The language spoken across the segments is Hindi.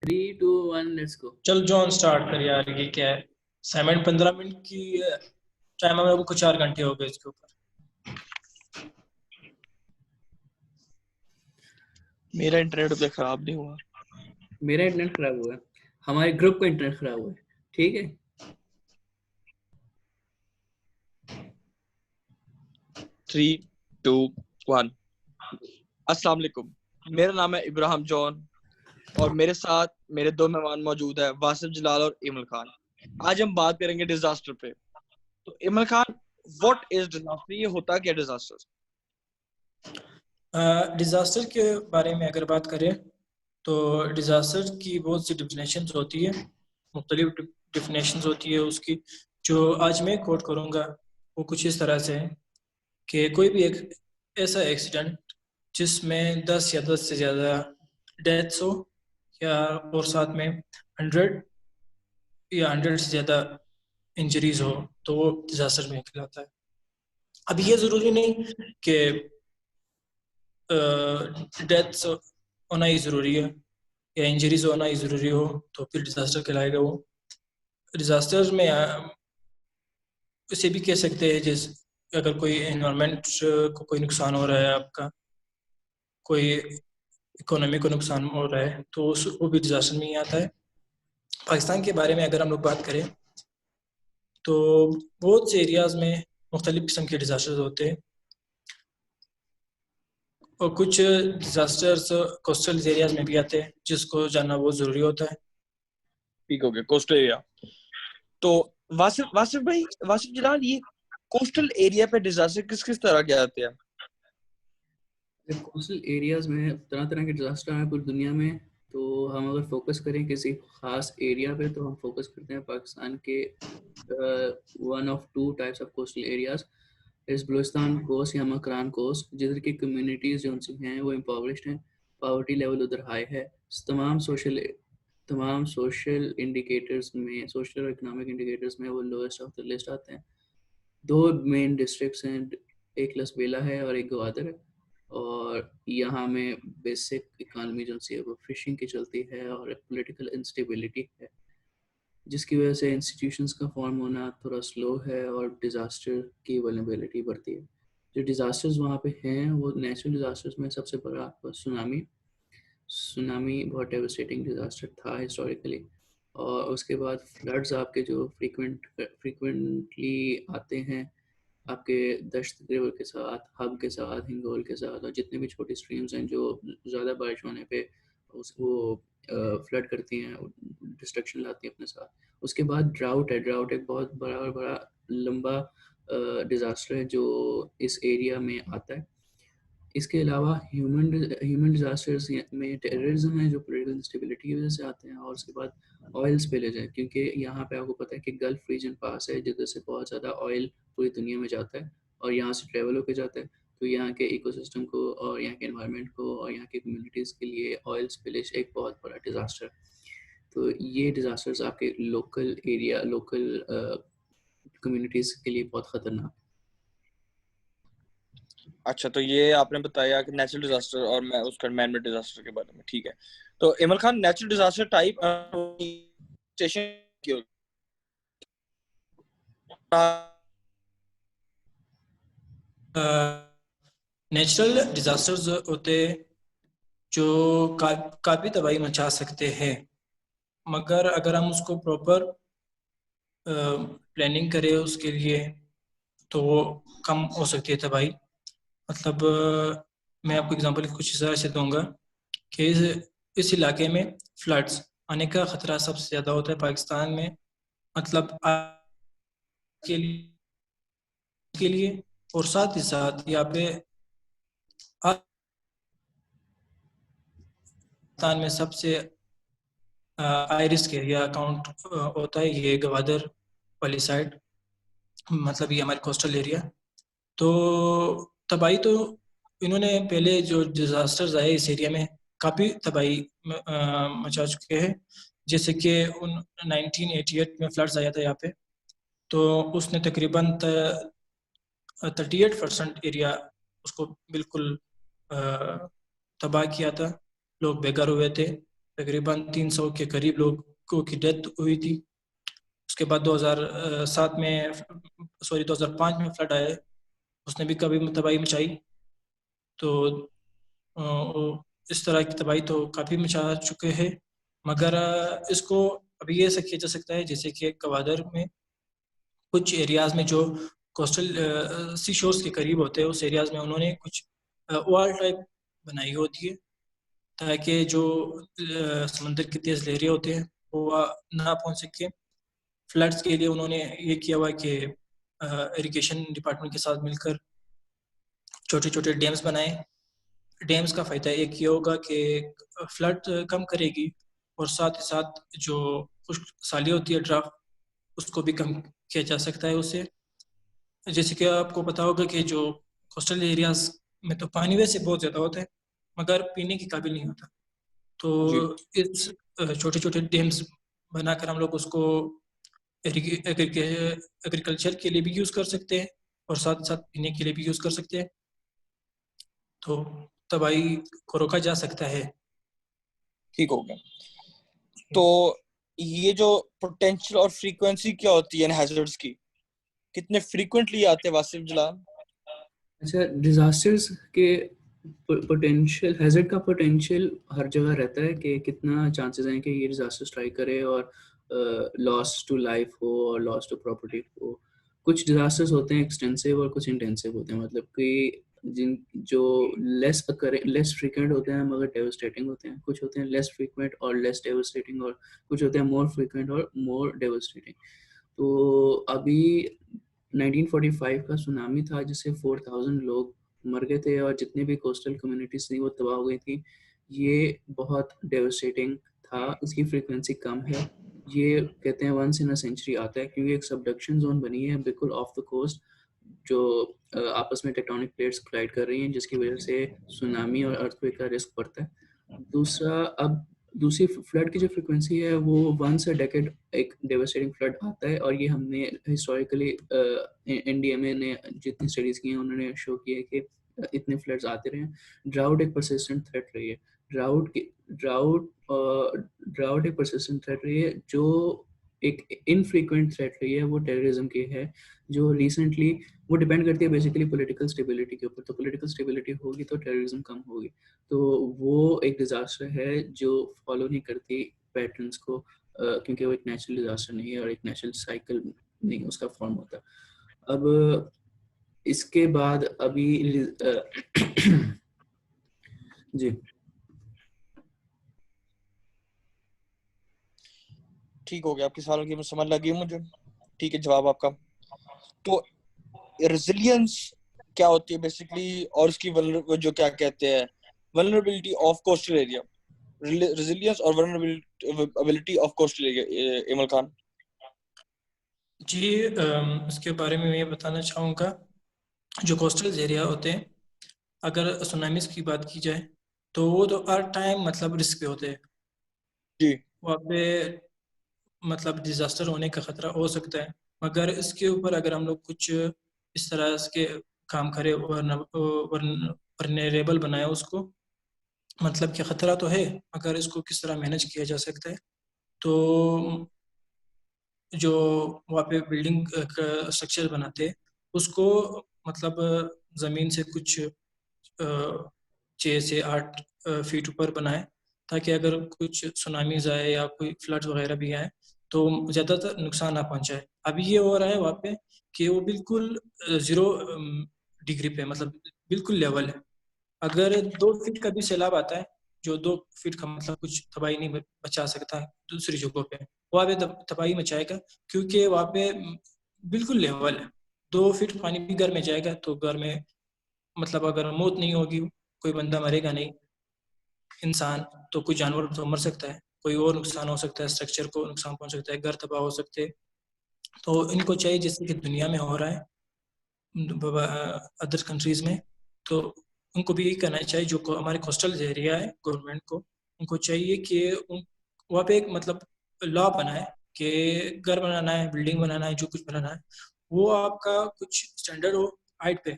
3 2 1 लेट्स गो। चल जॉन स्टार्ट कर यार, ये क्या है? असाइनमेंट 15 मिनट की टाइम है, कुछ 4 घंटे हो गए इसके ऊपर। मेरा इंटरनेट तो खराब नहीं हुआ। मेरा इंटरनेट खराब हुआ है, हमारे ग्रुप का इंटरनेट खराब हुआ है। ठीक है, 3 2 1। अस्सलाम वालेकुम, मेरा नाम है इब्राहिम जॉन और मेरे साथ मेरे दो मेहमान मौजूद है, वासिफ जलाल और इमल खान। आज हम बात करेंगे डिजास्टर पे। तो email Khan, what is disaster? ये होता क्या डिजास्टर? डिज़ास्टर के बारे में अगर बात करें तो डिज़ास्टर की बहुत सी डिफिनेशंस होती है, मुख्तलिफ डिफिनेशंस होती है उसकी। जो आज मैं कोट करूँगा वो कुछ इस तरह से है कि कोई भी एक ऐसा एक्सीडेंट जिसमें 10 या 10 से ज़्यादा डेथ्स हो, या और साथ में 100 या 100 से ज़्यादा इंजरीज हो, तो वो डिज़ास्टर में कहलाता है। अब ये ज़रूरी नहीं कि डेथ्स होना ही ज़रूरी है या इंजरीज होना ही ज़रूरी हो तो फिर डिज़ास्टर कहलाएगा वो। डिज़ास्टर्स में इसे भी कह सकते हैं जैसे अगर कोई एनवायरनमेंट को कोई नुकसान हो रहा है, आपका कोई इकोनॉमी को नुकसान हो रहा है, तो वो भी डिज़ास्टर में ही आता है। पाकिस्तान के बारे में अगर हम लोग बात करें तो बहुत से एरियाज़ में मुख्तलिफ़ किस्म के डिज़ास्टर्स होते हैं, और कुछ डिज़ास्टर्स कोस्टल एरियाज़ में भी आते हैं जिसको जानना बहुत ज़रूरी होता है। ठीक हो गया, कोस्टल एरिया। तो वासिफ भाई, वासिफ जलाल, ये कोस्टल एरिया पे डिजास्टर किस किस तरह के आते हैं? कोस्टल एरियाज में तरह तरह के डिजास्टर हैं पूरी दुनिया में। तो हम अगर फोकस करें किसी खास एरिया पे तो हम फोकस करते हैं पाकिस्तान के one of two types of coastal areas इस बलूचिस्तान कोस्ट या मकरान कोस्ट, जिधर की कम्युनिटीज़ जो उनसे हैं वो इम्पॉवरिश्ड हैं, पावर्टी लेवल उधर हाई है। तमाम सोशल इंडिकेटर्स में, सोशल और इकोनॉमिक इंडिकेटर्स में वो लोएस्ट ऑफ द लिस्ट आते हैं। दो मेन डिस्ट्रिक्ट्स हैं, एक लसबेला है और एक गवादर है। और यहाँ में बेसिक इकानमी जो सी है वो फिशिंग की चलती है और पॉलिटिकल इंस्टेबिलिटी है, जिसकी वजह से इंस्टीट्यूशंस का फॉर्म होना थोड़ा स्लो है और डिज़ास्टर की वल्नरेबिलिटी बढ़ती है। जो डिज़ास्टर्स वहाँ पे हैं वो नेचुरल डिज़ास्टर्स में सबसे बड़ा आपका सुनामी बहुत डेवस्टेटिंग डिज़ास्टर था हिस्टोरिकली। और उसके बाद फ्लड्स आपके जो फ्रीक्वेंटली आते हैं आपके दश्त रिवर के साथ, हब के साथ, हिंगोल के साथ, और जितने भी छोटी स्ट्रीम्स हैं जो ज़्यादा बारिश होने पे उसको फ्लड करती हैं, डिस्ट्रक्शन लाती हैं अपने साथ। उसके बाद ड्राउट है। ड्राउट एक बहुत बड़ा और बड़ा लंबा डिज़ास्टर है जो इस एरिया में आता है। इसके अलावा ह्यूमन डिजास्टर्स में टेररिज्म है जो पॉलिटिकल इंस्टेबिलिटी की वजह से आते हैं। और उसके बाद ऑयल स्पिलेज है, क्योंकि यहाँ पे आपको पता है कि गल्फ रीजन पास है जिधर से बहुत ज़्यादा ऑयल पूरी दुनिया में जाता है और यहाँ से ट्रेवल होकर जाता है। तो यहाँ के इकोसिस्टम को और यहाँ के एनवायरनमेंट को और यहाँ की कम्युनिटीज़ के लिए ऑयल स्पिलेज एक बहुत बड़ा डिज़ास्टर है। तो ये डिज़ास्टर्स आपके लोकल कम्युनिटीज़ के लिए बहुत ख़तरनाक है। अच्छा, तो ये आपने बताया कि नेचुरल डिजास्टर और मैं उसका मैन मेड डिजास्टर के बारे में। ठीक है, तो email Khan, natural disaster type station की नेचुरल डिज़ास्टर्स होते जो काफ़ी तबाही मचा सकते हैं, मगर अगर हम उसको प्रॉपर प्लानिंग करें उसके लिए तो वो कम हो सकती है तबाही। मतलब मैं आपको एग्जांपल कुछ इस तरह से दूंगा कि इस इलाके में फ्लड्स आने का ख़तरा सबसे ज़्यादा होता है पाकिस्तान में। मतलब के लिए और साथ ही साथ यहाँ पे पाकिस्तान में सबसे हाई रिस्क एरिया अकाउंट होता है ये गवादर वाली साइड, मतलब ये हमारे कोस्टल एरिया। तो तबाही तो इन्होंने पहले जो डिजास्टर्स आए इस एरिया में काफ़ी तबाही मचा चुके हैं। जैसे कि 1988 में फ्लड्स आया था यहाँ पे, तो उसने तकरीबन 38% एरिया उसको बिल्कुल तबाह किया था। लोग बेघर हुए थे तकरीबन 300 के करीब लोगों की डेथ हुई थी। उसके बाद 2005 में फ्लड आया, उसने भी कभी तबाही मचाई। तो इस तरह की तबाही तो काफ़ी मचा चुके हैं, मगर इसको अभी ये ऐसा किया जा सकता है जैसे कि गवादर में कुछ एरियाज़ में जो कोस्टल सी शोर्स के करीब होते हैं, उस एरियाज़ में उन्होंने कुछ वॉल टाइप बनाई होती है ताकि जो समंदर की तेज़ लहरें होते हैं वो ना पहुंच सके। फ्लड्स के लिए उन्होंने ये किया हुआ कि इरिगेशन डिपार्टमेंट के साथ मिलकर छोटे छोटे डैम्स बनाए। डैम्स का फ़ायदा एक ये होगा कि फ्लड कम करेगी और साथ ही साथ जो खुश्क साली होती है, ड्राफ्ट, उसको भी कम किया जा सकता है उससे। जैसे कि आपको पता होगा कि जो कोस्टल एरियाज में तो पानी वैसे बहुत ज़्यादा होता है मगर पीने के काबिल नहीं होता। तो जी इस छोटे छोटे डैम्स बनाकर हम लोग उसको एग्रीकल्चर के लिए भी यूज़ कर सकते हैं और साथ साथ पीने के लिए भी यूज़ कर सकते हैं। तो तबाही को रोका जा सकता है। ठीक हो गया। तो ये जो पोटेंशियल और फ्रीक्वेंसी क्या होती है इन हैजर्ड्स की, कितने फ्रीक्वेंटली आते हैं वासिफ जलाल? अच्छा, डिजास्टर्स के पोटेंशियल, हैजर्ड का पोटेंशियल हर जगह रहता है कि कितना चांसेस हैं कि ये डिजास्टर स्ट्राइक करे और लॉस टू लाइफ हो और लॉस टू प्रॉपर्टी हो। कुछ डिजास्टर्स होते हैं एक्सटेंसिव और कुछ इंटेंसिव होते हैं, मतलब कि जिन जो लेस फ्रीक्वेंट होते हैं मगर डेवस्टेटिंग होते हैं। कुछ होते हैं लेस फ्रीक्वेंट और लेस डेवस्टेटिंग, और कुछ होते हैं मोर फ्रीक्वेंट और मोर डेवस्टेटिंग। तो अभी 1945 का सुनामी था जिससे 4000 लोग मर गए थे और जितने भी कोस्टल कम्युनिटीज थी वो तबाह हो गई थी। ये बहुत डेवस्टेटिंग था, इसकी फ्रीक्वेंसी कम है। ये कहते हैं वंस इन अ सेंचुरी आता है क्योंकि एक सबडक्शन जोन बनी है बिल्कुल ऑफ द कोस्ट, जो आपस में टेक्टोनिक प्लेट्स कोलाइड कर रही हैं जिसकी वजह से सुनामी और अर्थक्वेक का रिस्क बढ़ता है। दूसरा, अब दूसरी फ्लड की जो फ्रिक्वेंसी है वो वंस अ डेकेड एक डेवास्टेटिंग फ्लड आता है, और ये हमने हिस्टोरिकली एनडीएमए ने जितनी स्टडीज की हैं उन्होंने शो किया है कि इतने फ्लड्स आते रहे हैं। ड्राउट एक परसिस्टेंट थ्रेट रही है। ड्राउट की ड्राउट ड्राउट एक परसिस्टेंट थ्रेट रही है। जो एक इनफ्रीक्वेंट थ्रेट रही है वो टेररिज्म की है, जो रिसेंटली, वो डिपेंड करती है बेसिकली पॉलिटिकल स्टेबिलिटी के ऊपर। तो पॉलिटिकल स्टेबिलिटी होगी तो टेररिज्म कम होगी। तो वो एक डिज़ास्टर है जो फॉलो नहीं करती पैटर्न्स को, क्योंकि वो एक नेचुरल डिज़ास्टर नहीं है और एक नेचुरल साइकिल नहीं उसका फॉर्म होता। अब इसके बाद अभी जी ठीक हो गया, आपके सवाल की समझ लगी मुझे। ठीक है, जवाब आपका। तो रेजिलियंस क्या होती है बेसिकली, और उसकी जो क्या कहते हैं vulnerability of coastal area, resilience और vulnerability of coastal area, Imal Khan. जी, इसके बारे में मैं बताना चाहूँगा। जो कोस्टल एरिया होते हैं, अगर सुनामीज की बात की जाए तो वो तो हर टाइम मतलब रिस्क पे होते हैं। जी वहाँ पे मतलब डिजास्टर होने का खतरा हो सकता है, मगर इसके ऊपर अगर हम लोग कुछ इस तरह के काम करें, वरनेरेबल बनाए उसको, मतलब कि खतरा तो है मगर इसको किस तरह मैनेज किया जा सकता है। तो जो वहाँ पे बिल्डिंग का स्ट्रक्चर बनाते हैं उसको मतलब ज़मीन से कुछ 6 से 8 फीट ऊपर बनाए, ताकि अगर कुछ सुनामीज आए या कोई फ्लड वगैरह भी आए तो ज़्यादातर नुकसान ना पहुंचाए। अभी ये हो रहा है वहाँ पे कि वो बिल्कुल 0 डिग्री पे, मतलब बिल्कुल लेवल है। अगर 2 फीट का भी सैलाब आता है, जो 2 फीट का मतलब कुछ तबाही नहीं बचा सकता दूसरी जगहों पे, वहाँ पे तबाही मचाएगा, क्योंकि वहाँ पे बिल्कुल लेवल है। 2 फीट पानी भी घर में जाएगा तो घर में मतलब अगर मौत नहीं होगी, कोई बंदा मरेगा नहीं, इंसान तो कोई जानवर तो मर सकता है, कोई और नुकसान हो सकता है, स्ट्रक्चर को नुकसान पहुंच सकता है, घर तबाह हो सकते हैं। तो इनको चाहिए जैसे कि दुनिया में हो रहा है अदर कंट्रीज में, तो उनको भी यही करना चाहिए। जो हमारे कोस्टल एरिया है, गवर्नमेंट को उनको चाहिए कि वहाँ पे एक मतलब लॉ बनाए कि घर बनाना है, बिल्डिंग बनाना है, जो कुछ बनाना है वो आपका कुछ स्टैंडर्ड हो हाइट पे,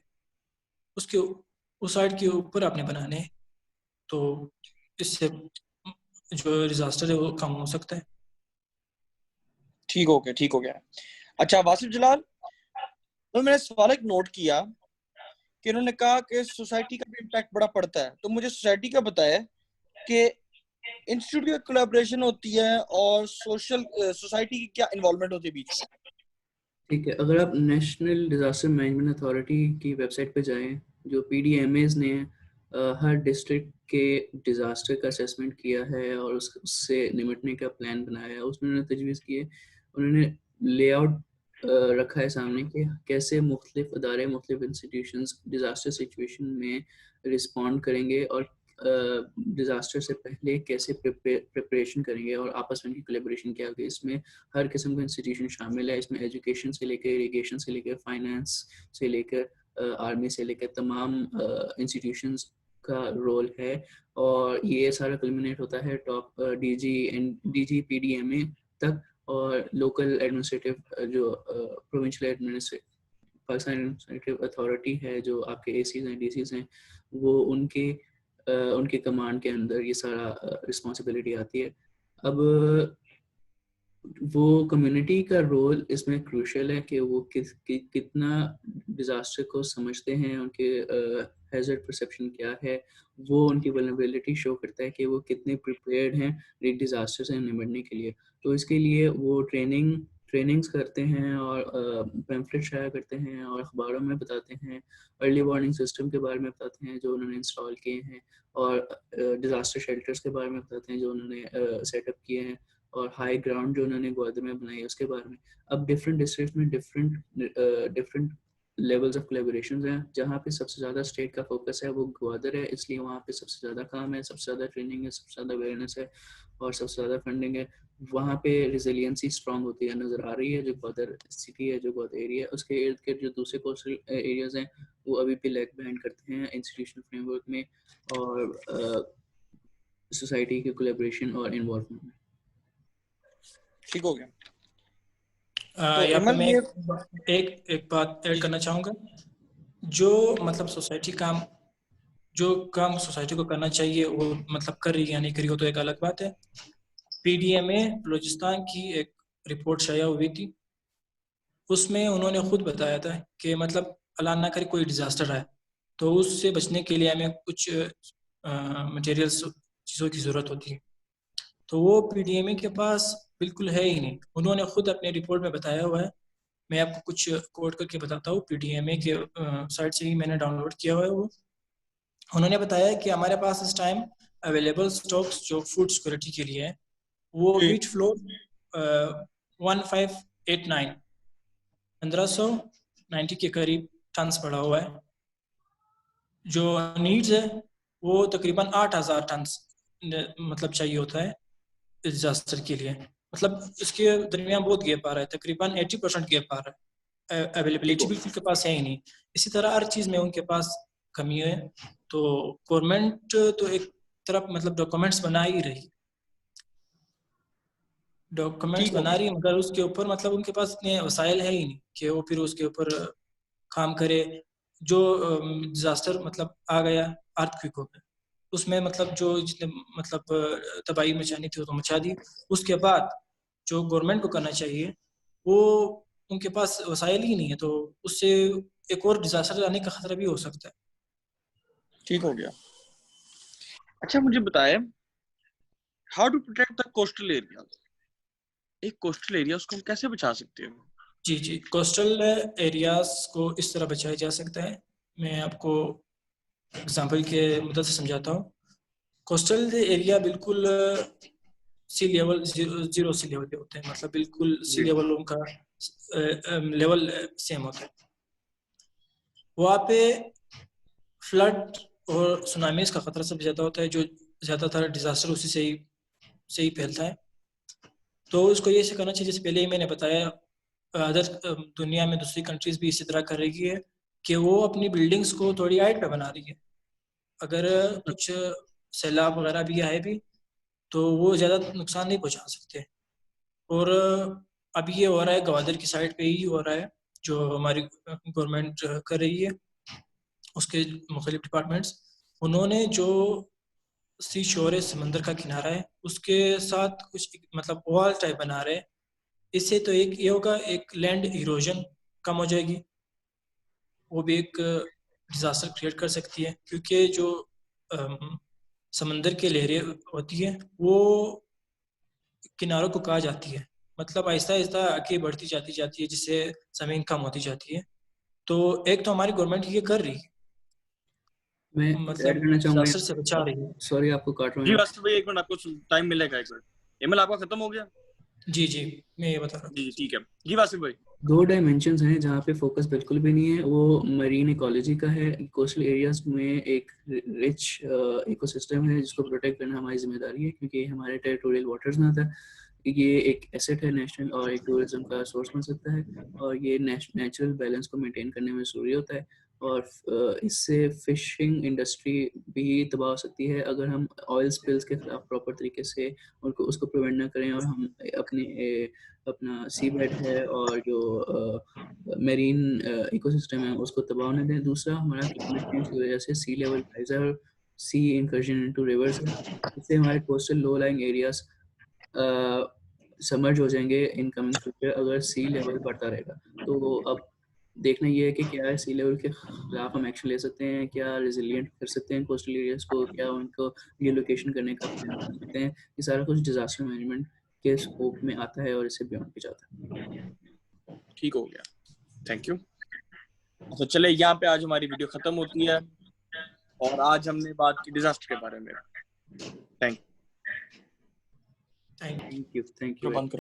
उसके उस हाइट के ऊपर आपने बनाने हैं। तो इससे जो डिजास्टर है वो कम हो सकता है। ठीक हो गया। अच्छा वासिफ जलाल, तो मैंने सवाल एक नोट किया कि उन्होंने कहा कि सोसाइटी का भी इम्पैक्ट बड़ा पड़ता है, तो मुझे सोसाइटी का बताया कि इंस्टीट्यूट की कोलैबोरेशन होती है और सोसाइटी की क्या इन्वॉल्वमेंट होती है बीच में। ठीक है, अगर आप नेशनल डिज़ास्टर मैनेजमेंट अथॉरिटी की वेबसाइट पे जाएं, जो पीडीएमएस ने हर डिस्ट्रिक्ट के डिज़ास्टर का असेसमेंट किया है और उससे निपटने का प्लान बनाया है, उसमें उन्होंने तजवीज़ की है, उन्होंने लेआउट रखा है सामने कि कैसे मुख्तलिफ अदारे, मुख्तलिफ इंस्टीट्यूशंस डिज़ास्टर सिचुएशन में रिस्पॉन्ड करेंगे और डिज़ास्टर से पहले कैसे प्रिपरेशन करेंगे और आपस में कोलेबोरेशन क्या होगी। इसमें हर किस्म का इंस्टीट्यूशन शामिल है, इसमें एजुकेशन से लेकर, इरिगेशन से लेकर, फाइनेंस से लेकर, आर्मी से लेकर तमाम इंस्टीट्यूशंस का रोल है। और ये सारा कल्मिनेट होता है टॉप डीजी पीडीएमए तक, और लोकल एडमिनिस्ट्रेटिव जो provincial administrative Pakistan administrative authority है, जो आपके एसीज हैं, डीसीज हैं, वो उनके कमांड के अंदर ये सारा रिस्पॉन्सिबिलिटी आती है। अब वो कम्युनिटी का रोल इसमें क्रूशियल है कि वो कितना डिज़ास्टर को समझते हैं, उनके हैज़र्ड परसेप्शन क्या है, वो उनकी वल्नरेबिलिटी शो करता है कि वो कितने प्रिपेयर्ड हैं एक डिज़ास्टर से निपटने के लिए। तो इसके लिए वो ट्रेनिंग्स करते हैं और पैम्फलेट शाया करते हैं और अखबारों में बताते हैं, अर्ली वार्निंग सिस्टम के बारे में बताते हैं जो उन्होंने इंस्टॉल किए हैं, और डिज़ास्टर शेल्टर्स के बारे में बताते हैं जो उन्होंने सेटअप किए हैं, और हाई ग्राउंड जो उन्होंने ग्वादर में बनाई है उसके बारे में। अब डिफरेंट डिस्ट्रिक्ट में डिफरेंट लेवल्स ऑफ कोलैबोरेशंस हैं। जहाँ पे सबसे ज़्यादा स्टेट का फोकस है वो ग्वादर है, इसलिए वहाँ पे सबसे ज़्यादा काम है, सबसे ज़्यादा ट्रेनिंग है, सबसे ज़्यादा अवेयरनेस है और सबसे ज़्यादा फंडिंग है। वहाँ पे रिजिलियंसी स्ट्रॉन्ग होती है नज़र आ रही है। जो ग्वादर सिटी है, जो ग्वादर एरिया है, उसके इर्द गिर्द जो दूसरे कोस्टल एरियाज़ हैं वो अभी भी लैग बिहाइंड करते हैं इंस्टीट्यूशनल फ्रेमवर्क में और सोसाइटी के कोलैबोरेशन और इन्वॉल्वमेंट में। ठीक हो गया। तो यहाँ पे इमल मैं ये एक बात ऐड करना चाहूँगा। जो मतलब जो काम सोसाइटी को करना चाहिए वो मतलब कर रही है या नहीं कर रही हो तो एक अलग बात है। पीडीएमए बलूचिस्तान की एक रिपोर्ट शाया हुई थी, उसमें उन्होंने खुद बताया था कि मतलब अल्लाह ना करे कोई डिज़ास्टर आए तो उससे बचने के लिए हमें कुछ मटेरियल्स, चीज़ों की ज़रूरत होती है। तो वो पीडीएमए के पास बिल्कुल है ही नहीं। उन्होंने खुद अपने रिपोर्ट में बताया हुआ है, मैं आपको कुछ कोड करके बताता हूँ, पीडीएमए के साइट से ही मैंने डाउनलोड किया हुआ है वो। उन्होंने बताया कि हमारे पास इस टाइम अवेलेबल स्टॉक्स जो फूड सिक्योरिटी के लिए है वो वीट फ्लोर 1589 1590 के करीब टन्स पड़ा हुआ है। जो नीड्स है वो तकरीबन 8000 टन्स मतलब चाहिए होता है डिजास्टर के लिए। मतलब इसके दरमियान बहुत गैप आ रहा है, तकरीबन 80% गैप आ रहा है, अवेलेबिलिटी बिल्कुल के पास है ही नहीं। इसी तरह हर चीज़ में उनके पास कमी है। तो गवर्नमेंट तो एक तरफ मतलब डॉक्यूमेंट्स बना ही रही ठीक हो है, गया। मगर उसके ऊपर मतलब उनके पास इतने वसाइल है ही नहीं कि वो फिर उसके ऊपर काम करे। जो डिजास्टर मतलब आ गया, अर्थक्वेक हो गया, उसमें मतलब जो जितने मतलब तबाही मचानी थी वो तो मचा दी। उसके बाद जो गवर्नमेंट को करना चाहिए वो उनके पास वसाइल ही नहीं है, तो उससे एक और डिजास्टर आने का खतरा भी हो सकता है। ठीक हो गया। अच्छा मुझे बताएं, how to protect the coastal area. एक कोस्टल एरिया उसको हम कैसे बचा सकते हैं? जी, कोस्टल एरियाज को इस तरह बचाया जा सकता है। मैं आपको एग्जांपल के मदद से समझाता हूँ। कोस्टल एरिया बिल्कुल सी लेवल जीरो सी लेवल पे होते हैं, मतलब बिल्कुल सी लेवल उनका लेवल सेम होता है। वहाँ पे फ्लड और सुनामीज का खतरा सबसे ज़्यादा होता है, जो ज़्यादातर डिजास्टर उसी से ही फैलता है। तो उसको ये करना चाहिए, जैसे पहले ही मैंने बताया, अदर दुनिया में दूसरी कंट्रीज भी इसी तरह कर रही है कि वो अपनी बिल्डिंग्स को थोड़ी हाइट पे बना रही है। अगर कुछ सैलाब वगैरह भी आए भी तो वो ज़्यादा नुकसान नहीं पहुंचा सकते। और अभी ये हो रहा है गवादर की साइड पे ही हो रहा है, जो हमारी गवर्नमेंट कर रही है, उसके मुख्तलिफ डिपार्टमेंट्स, उन्होंने जो सी शोर है, समंदर का किनारा है, उसके साथ कुछ मतलब वॉल टाइप बना रहे हैं। इससे तो एक ये होगा, एक लैंड इरोजन कम हो जाएगी, वो भी एक डिजास्टर क्रिएट कर सकती है, क्योंकि जो समंदर की लहरें होती है वो किनारों को कहा जाती है, मतलब आहिस्ता आहिस्ता आगे बढ़ती जाती है, जिससे जमीन कम होती जाती है। तो एक तो हमारी गवर्नमेंट ये कर रही है, मैं ऐड मतलब करना चाहूँगा डिजास्टर से बचा यहाँ, रही है। सॉरी आपको काट रहा हूँ जी यहाँ। वास्तव भाई, एक मिनट, आपको टाइम मिलेगा, एक मिनट। ईमेल आपका खत्म हो गया? जी जी, मैं ये बता रहा हूँ। जी ठीक है। जी वासिफ भाई। 2 डायमेंशंस हैं जहाँ पे फोकस बिल्कुल भी नहीं है, वो मरीन इकोलॉजी का है। कोस्टल एरियाज में एक रिच इकोसिस्टम है जिसको प्रोटेक्ट करना हमारी जिम्मेदारी है, क्योंकि ये हमारे टेरिटोरियल वाटर्स में आता है। ये एक एसेट है नेशनल, और एक टूरिज्म का सोर्स बन सकता है, और ये नेचुरल बैलेंस को मेंटेन करने में ज़रूरी होता है। और इससे फिशिंग इंडस्ट्री भी तबाह हो सकती है अगर हम ऑयल स्पिल्स के खिलाफ प्रॉपर तरीके से उनको उसको प्रिवेंट ना करें, और हम अपना सी बेड है और जो मेरीन इकोसिस्टम है उसको तबाह होने दें। दूसरा, हमारा क्लाइमेट चेंज की वजह से सी लेवल राइज है और सी इंकर्जन इनटू रिवर्स है। इससे हमारे coastal low lying areas submerge हो जाएंगे इन कमिंग फ्यूचर अगर सी लेवल बढ़ता रहेगा। तो अब देखना ये है कि क्या सी लेवल के खिलाफ हम एक्शन ले सकते हैं, क्या रिजिलियंट कर सकते हैं कोस्टल एरियाज को, क्या उनको रिलोकेशन करने का प्लान कर सकते हैं। ये सारा कुछ डिजास्टर मैनेजमेंट के स्कोप में आता है और इससे बियॉन्ड भी जाता है। ठीक हो गया, थैंक यू। तो चले, यहाँ पे आज हमारी वीडियो खत्म होती है, और आज हमने बात की डिजास्टर के बारे में। Thank thank you. यू।